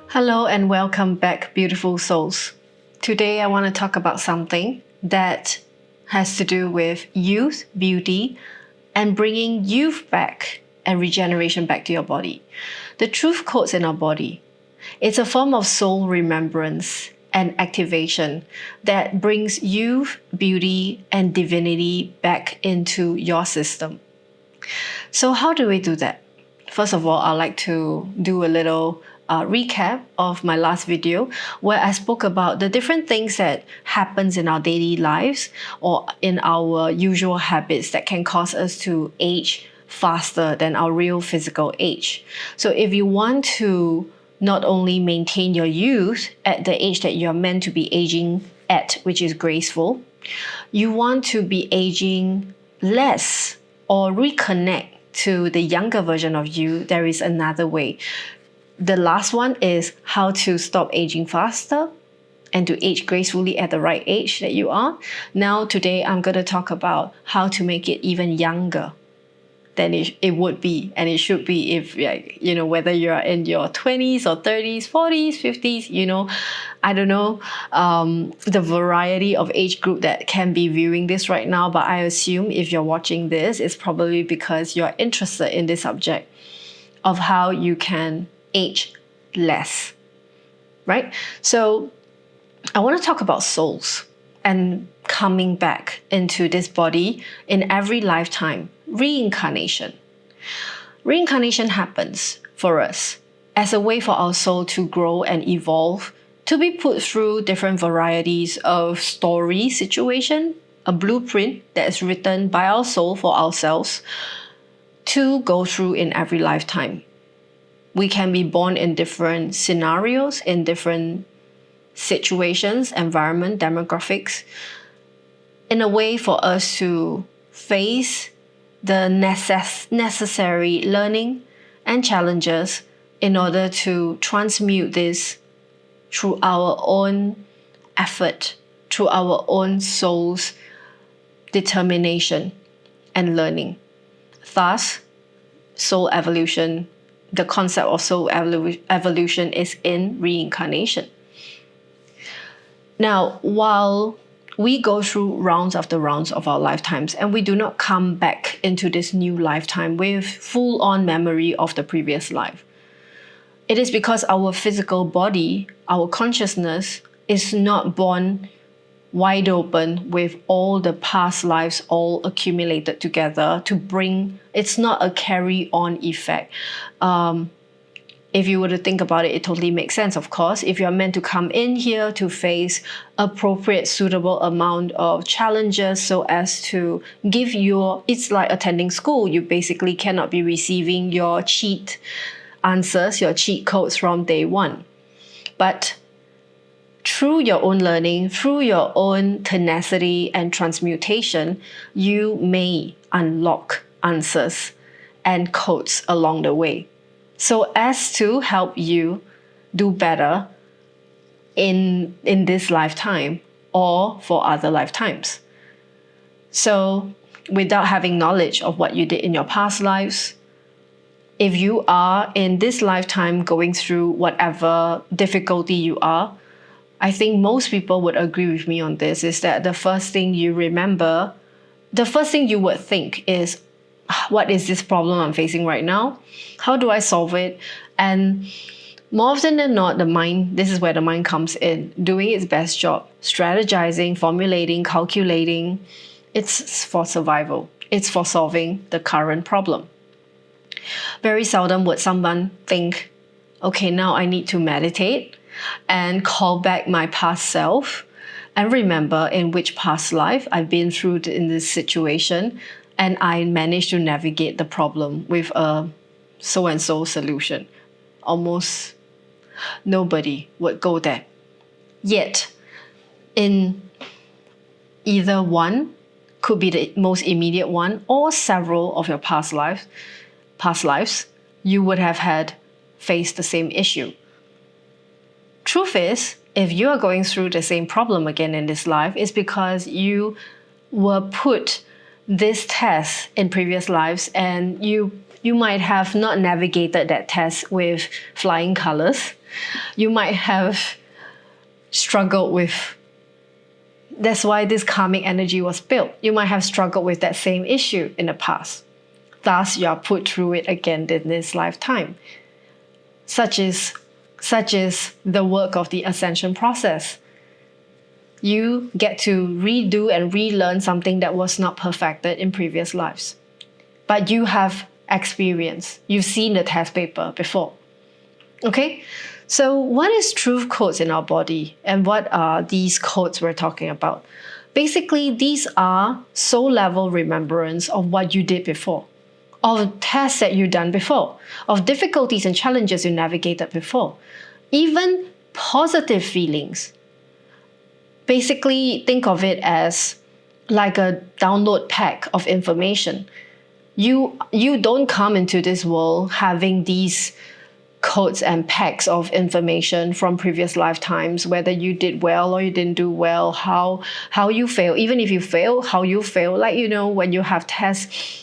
Hello and welcome back, beautiful souls. Today I want to talk about something that has to do with youth, beauty, and bringing youth back and regeneration back to your body. The truth codes in our body. It's a form of soul remembrance and activation that brings youth, beauty, and divinity back into your system. So how do we do that? First of all, I'd like to do a little recap of my last video where I spoke about the different things that happens in our daily lives or in our usual habits that can cause us to age faster than our real physical age. So if you want to not only maintain your youth at the age that you're meant to be aging at, which is graceful, you want to be aging less or reconnect to the younger version of you. There is another way. The last one is how to stop aging faster and to age gracefully at the right age that you are. Now, today, I'm going to talk about how to make it even younger than it would be and it should be if, whether you're in your 20s or 30s, 40s, 50s, I don't know the variety of age group that can be viewing this right now, but I assume if you're watching this, it's probably because you're interested in this subject of how you can age less, right? So I want to talk about souls and coming back into this body in every lifetime. Reincarnation. Reincarnation happens for us as a way for our soul to grow and evolve, to be put through different varieties of story situation, a blueprint that is written by our soul for ourselves to go through in every lifetime. We can be born in different scenarios, in different situations, environment, demographics, in a way for us to face the necessary learning and challenges in order to transmute this through our own effort, through our own soul's determination and learning. Thus, soul evolution, the concept of soul evolution is in reincarnation. Now, while we go through rounds after rounds of our lifetimes and we do not come back into this new lifetime with full-on memory of the previous life, it is because our physical body, our consciousness, is not born wide open with all the past lives all accumulated together to bring, it's not a carry-on effect. If you were to think about it, it totally makes sense, of course. If you're meant to come in here to face appropriate, suitable amount of challenges so as to give it's like attending school. You basically cannot be receiving your cheat answers, your cheat codes from day one. But through your own learning, through your own tenacity and transmutation, you may unlock answers and codes along the way, so as to help you do better in this lifetime or for other lifetimes. So without having knowledge of what you did in your past lives, if you are in this lifetime going through whatever difficulty you are, I think most people would agree with me on this, is that the first thing you remember, the first thing you would think is, what is this problem I'm facing right now? How do I solve it? And more often than not, the mind, this is where the mind comes in, doing its best job, strategizing, formulating, calculating. It's for survival. It's for solving the current problem. Very seldom would someone think, okay, now I need to meditate and call back my past self and remember in which past life I've been through in this situation and I managed to navigate the problem with a so-and-so solution. Almost nobody would go there. Yet, in either one, could be the most immediate one, or several of your past lives, you would have faced the same issue. Truth is, if you are going through the same problem again in this life, it's because you were put this test in previous lives and you might have not navigated that test with flying colors. You might have struggled with, that's why this karmic energy was built. You might have struggled with that same issue in the past. Thus, you are put through it again in this lifetime. Such is the work of the ascension process. You get to redo and relearn something that was not perfected in previous lives. But you have experience. You've seen the test paper before. Okay? So what is truth codes in our body? And what are these codes we're talking about? Basically, these are soul level remembrance of what you did before, of tests that you've done before, of difficulties and challenges you navigated before, even positive feelings. Basically, think of it as like a download pack of information. You don't come into this world having these codes and packs of information from previous lifetimes, whether you did well or you didn't do well, how you fail, even if you fail, how you fail. Like, when you have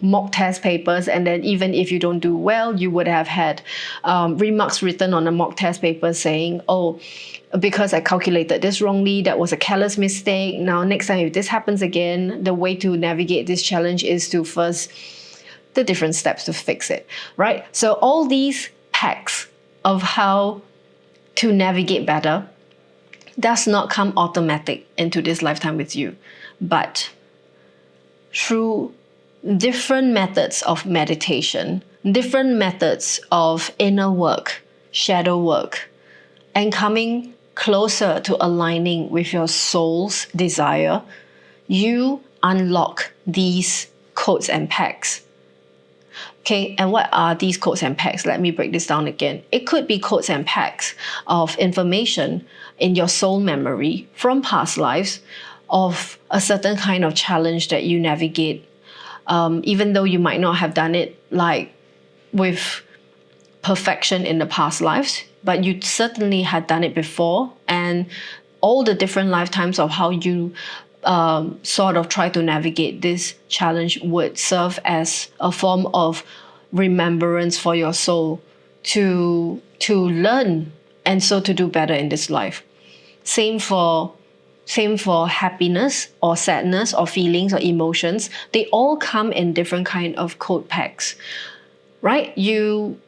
mock test papers, and then even if you don't do well, you would have had remarks written on a mock test paper saying, oh, because I calculated this wrongly, that was a careless mistake. Now, next time if this happens again, the way to navigate this challenge is to first the different steps to fix it, right? So all these hacks of how to navigate better does not come automatic into this lifetime with you, but through different methods of meditation, different methods of inner work, shadow work, and coming closer to aligning with your soul's desire, you unlock these codes and packs. Okay, and what are these codes and packs? Let me break this down again. It could be codes and packs of information in your soul memory from past lives of a certain kind of challenge that you navigate, even though you might not have done it like with perfection in the past lives, but you certainly had done it before, and all the different lifetimes of how you sort of try to navigate this challenge would serve as a form of remembrance for your soul to learn, and so to do better in this life. Same for happiness or sadness or feelings or emotions. They all come in different kind of code packs, right? You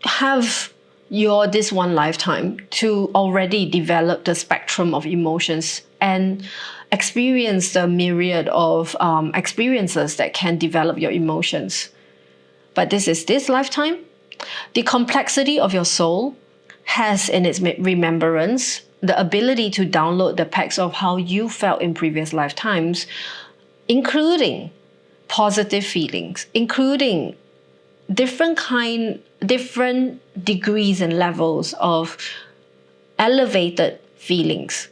have this one lifetime to already develop the spectrum of emotions and experience the myriad of experiences that can develop your emotions. But this lifetime, the complexity of your soul has in its remembrance the ability to download the packs of how you felt in previous lifetimes, including positive feelings, including different degrees and levels of elevated feelings,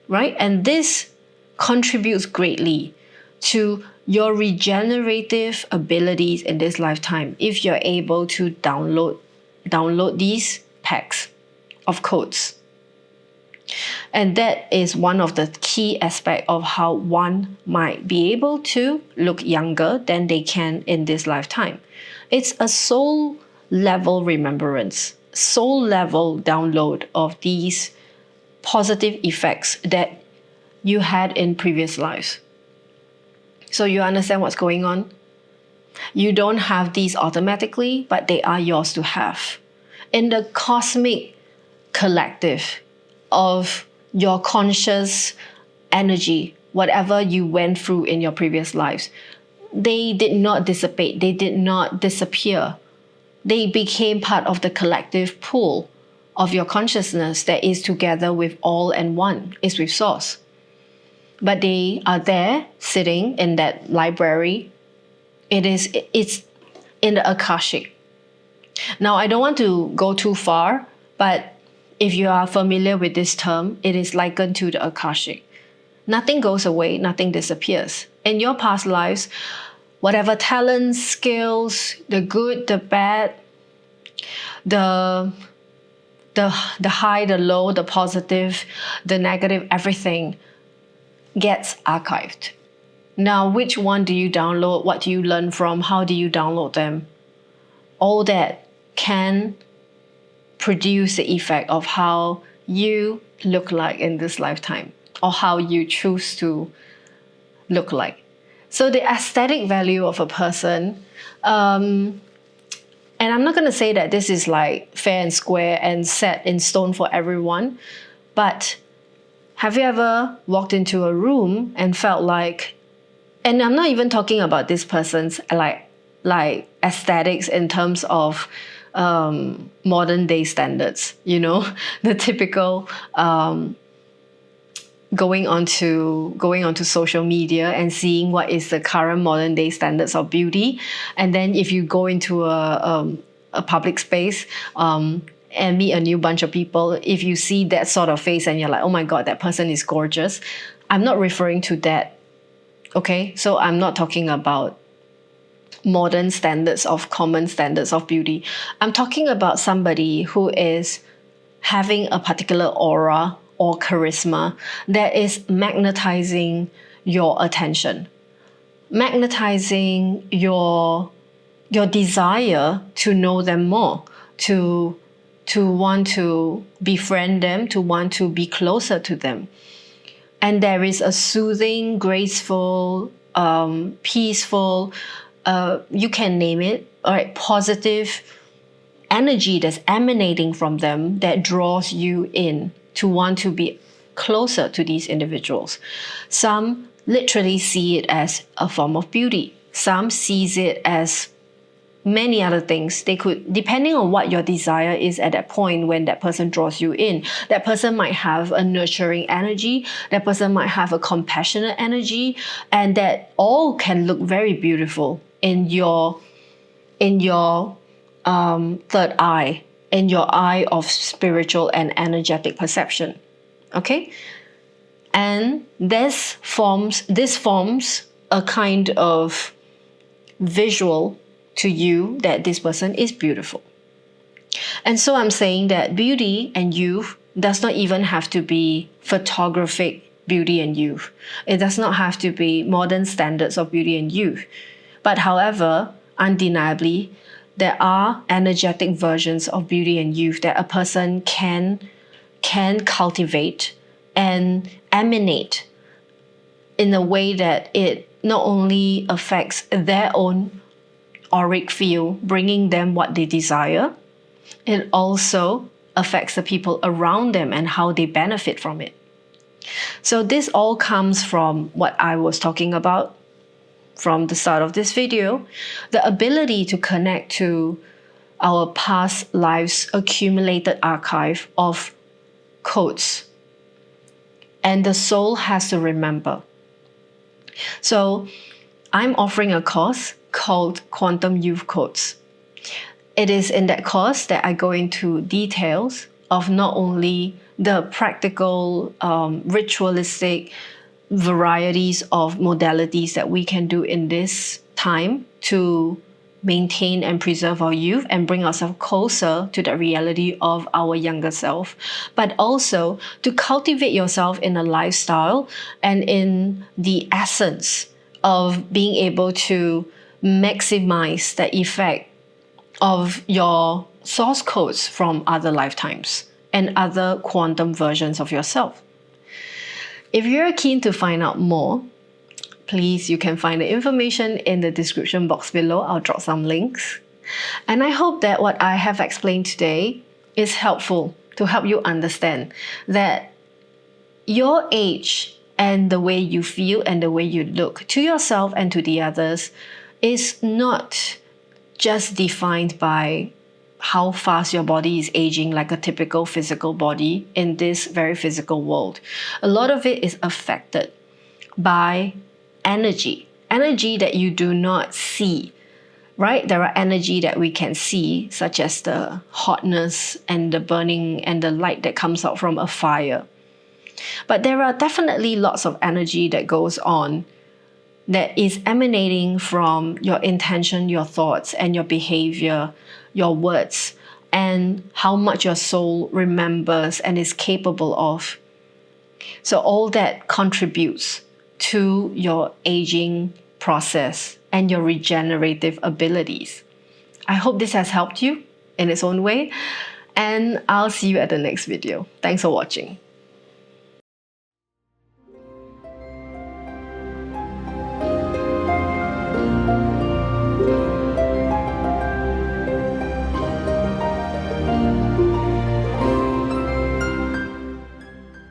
right? And this contributes greatly to your regenerative abilities in this lifetime if you're able to download these packs of codes. And that is one of the key aspects of how one might be able to look younger than they can in this lifetime. It's a soul level remembrance, soul level download of these positive effects that you had in previous lives. So you understand what's going on? You don't have these automatically, but they are yours to have. In the cosmic collective of your conscious energy, whatever you went through in your previous lives, they did not dissipate, they did not disappear. They became part of the collective pool of your consciousness that is together with all and one, is with Source. But they are there, sitting in that library. It's in the Akashic. Now, I don't want to go too far, but if you are familiar with this term, it is likened to the Akashic. Nothing goes away, nothing disappears. In your past lives, whatever talents, skills, the good, the bad, the high, the low, the positive, the negative, everything gets archived. Now, which one do you download? What do you learn from? How do you download them? All that can produce the effect of how you look like in this lifetime, or how you choose to look like. So the aesthetic value of a person, and I'm not going to say that this is like fair and square and set in stone for everyone, but have you ever walked into a room and felt like, and I'm not even talking about this person's like aesthetics in terms of modern day standards, you know, the typical going onto social media and seeing what is the current modern day standards of beauty, and then if you go into a public space and meet a new bunch of people, if you see that sort of face and you're like, oh my god, that person is gorgeous. I'm not referring to that. Okay, so I'm not talking about modern standards of common standards of beauty. I'm talking about somebody who is having a particular aura or charisma that is magnetizing your attention, magnetizing your desire to know them more, to want to befriend them, to want to be closer to them. And there is a soothing, graceful, peaceful, you can name it, all right, positive energy that's emanating from them that draws you in to want to be closer to these individuals. Some literally see it as a form of beauty. Some sees it as many other things. They could, depending on what your desire is at that point when that person draws you in. That person might have a nurturing energy, that person might have a compassionate energy, and that all can look very beautiful in your third eye, in your eye of spiritual and energetic perception. Okay? And this forms a kind of visual to you that this person is beautiful. And so I'm saying that beauty and youth does not even have to be photographic beauty and youth. It does not have to be modern standards of beauty and youth. But however, undeniably, there are energetic versions of beauty and youth that a person can cultivate and emanate in a way that it not only affects their own auric field, bringing them what they desire, it also affects the people around them and how they benefit from it. So this all comes from what I was talking about from the start of this video, the ability to connect to our past lives' accumulated archive of codes. And the soul has to remember. So I'm offering a course called Quantum Youth Codes. It is in that course that I go into details of not only the practical, ritualistic varieties of modalities that we can do in this time to maintain and preserve our youth and bring ourselves closer to the reality of our younger self, but also to cultivate yourself in a lifestyle and in the essence of being able to maximize the effect of your source codes from other lifetimes and other quantum versions of yourself. If you're keen to find out more, please, you can find the information in the description box below. I'll drop some links. And I hope that what I have explained today is helpful to help you understand that your age and the way you feel and the way you look to yourself and to the others is not just defined by how fast your body is aging like a typical physical body in this very physical world. A lot of it is affected by energy that you do not see, right? There are energy that we can see, such as the hotness and the burning and the light that comes out from a fire. But there are definitely lots of energy that goes on that is emanating from your intention, your thoughts, and your behavior, your words, and how much your soul remembers and is capable of. So all that contributes to your aging process and your regenerative abilities. I hope this has helped you in its own way. and I'll see you at the next video. Thanks for watching.